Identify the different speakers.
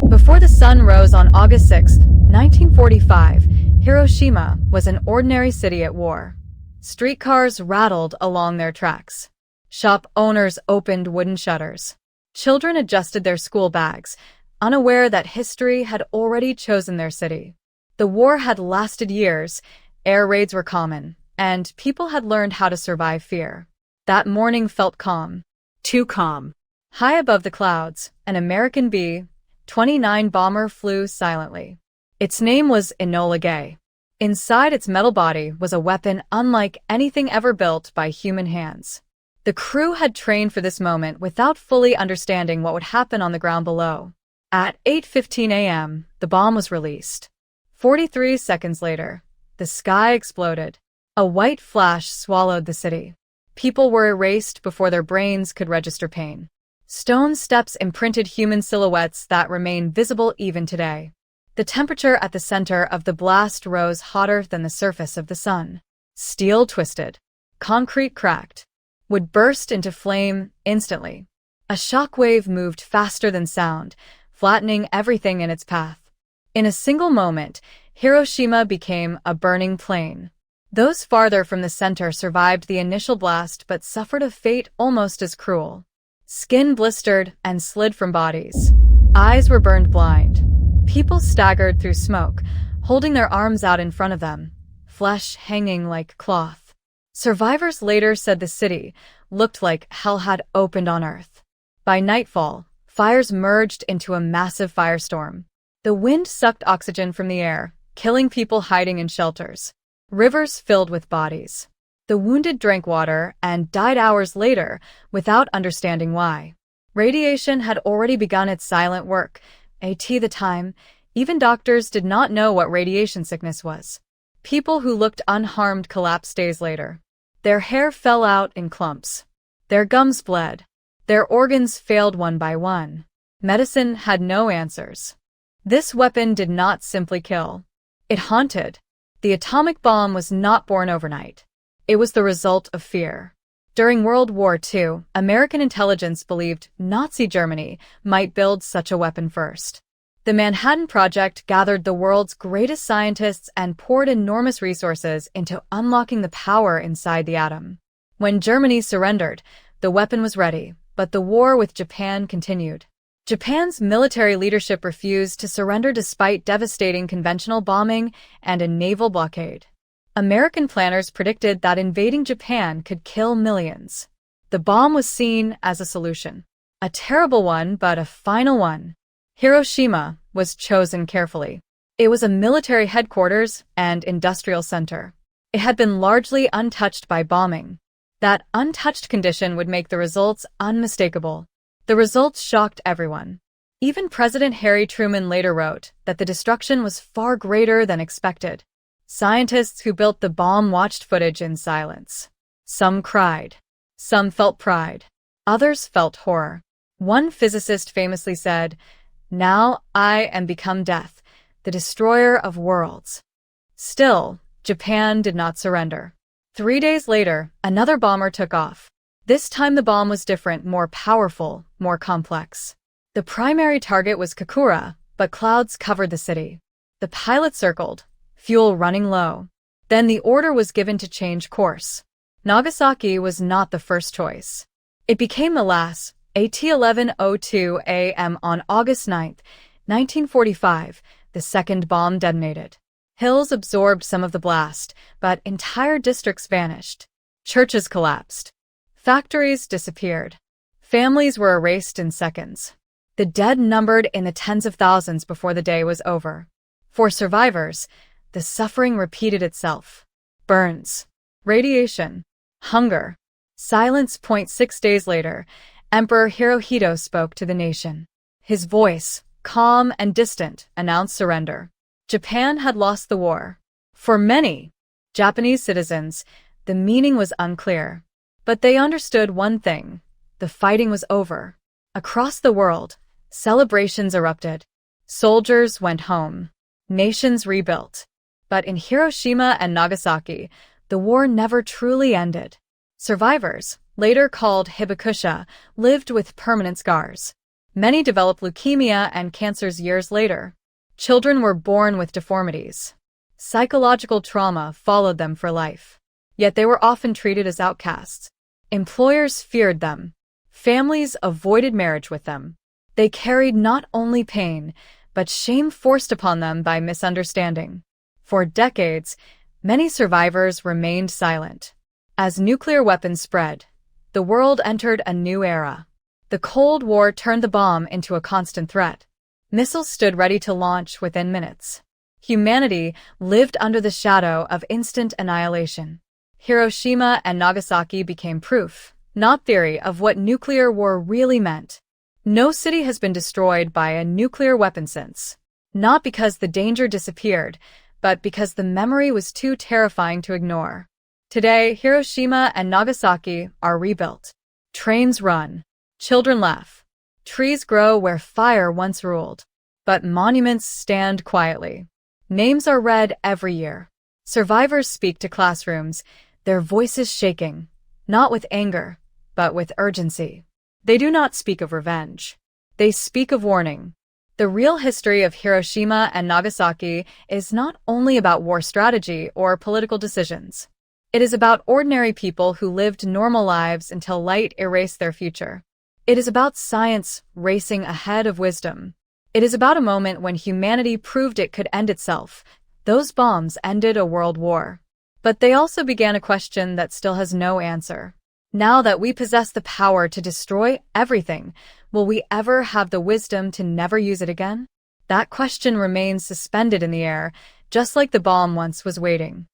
Speaker 1: Before the sun rose on August 6, 1945, Hiroshima was an ordinary city at war. Streetcars rattled along their tracks. Shop owners opened wooden shutters. Children adjusted their school bags, unaware that history had already chosen their city. The war had lasted years, air raids were common, and people had learned how to survive fear. That morning felt calm.
Speaker 2: Too calm.
Speaker 1: High above the clouds, an American B-29 bomber flew silently. Its name was Enola Gay. Inside its metal body was a weapon unlike anything ever built by human hands. The crew had trained for this moment without fully understanding what would happen on the ground below. At 8:15 a.m., the bomb was released. 43 seconds later, the sky exploded. A white flash swallowed the city. People were erased before their brains could register pain. Stone steps imprinted human silhouettes that remain visible even today. The temperature at the center of the blast rose hotter than the surface of the sun. Steel twisted. Concrete cracked. Wood burst into flame instantly. A shockwave moved faster than sound, flattening everything in its path. In a single moment, Hiroshima became a burning plain. Those farther from the center survived the initial blast but suffered a fate almost as cruel. Skin blistered and slid from bodies. Eyes were burned blind. People staggered through smoke, holding their arms out in front of them, flesh hanging like cloth. Survivors later said the city looked like hell had opened on Earth. By nightfall, fires merged into a massive firestorm. The wind sucked oxygen from the air, killing people hiding in shelters. Rivers filled with bodies. The wounded drank water and died hours later without understanding why. Radiation had already begun its silent work. At the time, even doctors did not know what radiation sickness was. People who looked unharmed collapsed days later. Their hair fell out in clumps. Their gums bled. Their organs failed one by one. Medicine had no answers. This weapon did not simply kill. It haunted. The atomic bomb was not born overnight. It was the result of fear. During World War II, American intelligence believed Nazi Germany might build such a weapon first. The Manhattan Project gathered the world's greatest scientists and poured enormous resources into unlocking the power inside the atom. When Germany surrendered, the weapon was ready, but the war with Japan continued. Japan's military leadership refused to surrender despite devastating conventional bombing and a naval blockade. American planners predicted that invading Japan could kill millions. The bomb was seen as a solution. A terrible one, but a final one. Hiroshima was chosen carefully. It was a military headquarters and industrial center. It had been largely untouched by bombing. That untouched condition would make the results unmistakable. The results shocked everyone. Even President Harry Truman later wrote that the destruction was far greater than expected. Scientists who built the bomb watched footage in silence. Some cried. Some felt pride. Others felt horror. One physicist famously said, "Now I am become death, the destroyer of worlds." Still, Japan did not surrender. 3 days later, another bomber took off. This time the bomb was different, more powerful, more complex. The primary target was Kokura, but clouds covered the city. The pilot circled, fuel running low. Then the order was given to change course. Nagasaki was not the first choice. It became the last. At 11:02 a.m. on August 9, 1945, the second bomb detonated. Hills absorbed some of the blast, but entire districts vanished. Churches collapsed. Factories disappeared. Families were erased in seconds. The dead numbered in the tens of thousands before the day was over. For survivors, the suffering repeated itself. Burns, radiation, hunger, silence. 6 days later, Emperor Hirohito spoke to the nation. His voice, calm and distant, announced surrender. Japan had lost the war. For many Japanese citizens, the meaning was unclear. But they understood one thing: the fighting was over. Across the world, celebrations erupted. Soldiers went home. Nations rebuilt. But in Hiroshima and Nagasaki, the war never truly ended. Survivors, later called hibakusha, lived with permanent scars. Many developed leukemia and cancers years later. Children were born with deformities. Psychological trauma followed them for life. Yet they were often treated as outcasts. Employers feared them. Families avoided marriage with them. They carried not only pain, but shame forced upon them by misunderstanding. For decades, many survivors remained silent. As nuclear weapons spread, the world entered a new era. The Cold War turned the bomb into a constant threat. Missiles stood ready to launch within minutes. Humanity lived under the shadow of instant annihilation. Hiroshima and Nagasaki became proof, not theory, of what nuclear war really meant. No city has been destroyed by a nuclear weapon since. Not because the danger disappeared, but because the memory was too terrifying to ignore. Today, Hiroshima and Nagasaki are rebuilt. Trains run. Children laugh. Trees grow where fire once ruled. But monuments stand quietly. Names are read every year. Survivors speak to classrooms, their voices shaking, not with anger, but with urgency. They do not speak of revenge. They speak of warning. The real history of Hiroshima and Nagasaki is not only about war strategy or political decisions. It is about ordinary people who lived normal lives until light erased their future. It is about science racing ahead of wisdom. It is about a moment when humanity proved it could end itself. Those bombs ended a world war. But they also began a question that still has no answer. Now that we possess the power to destroy everything, will we ever have the wisdom to never use it again? That question remains suspended in the air, just like the bomb once was waiting.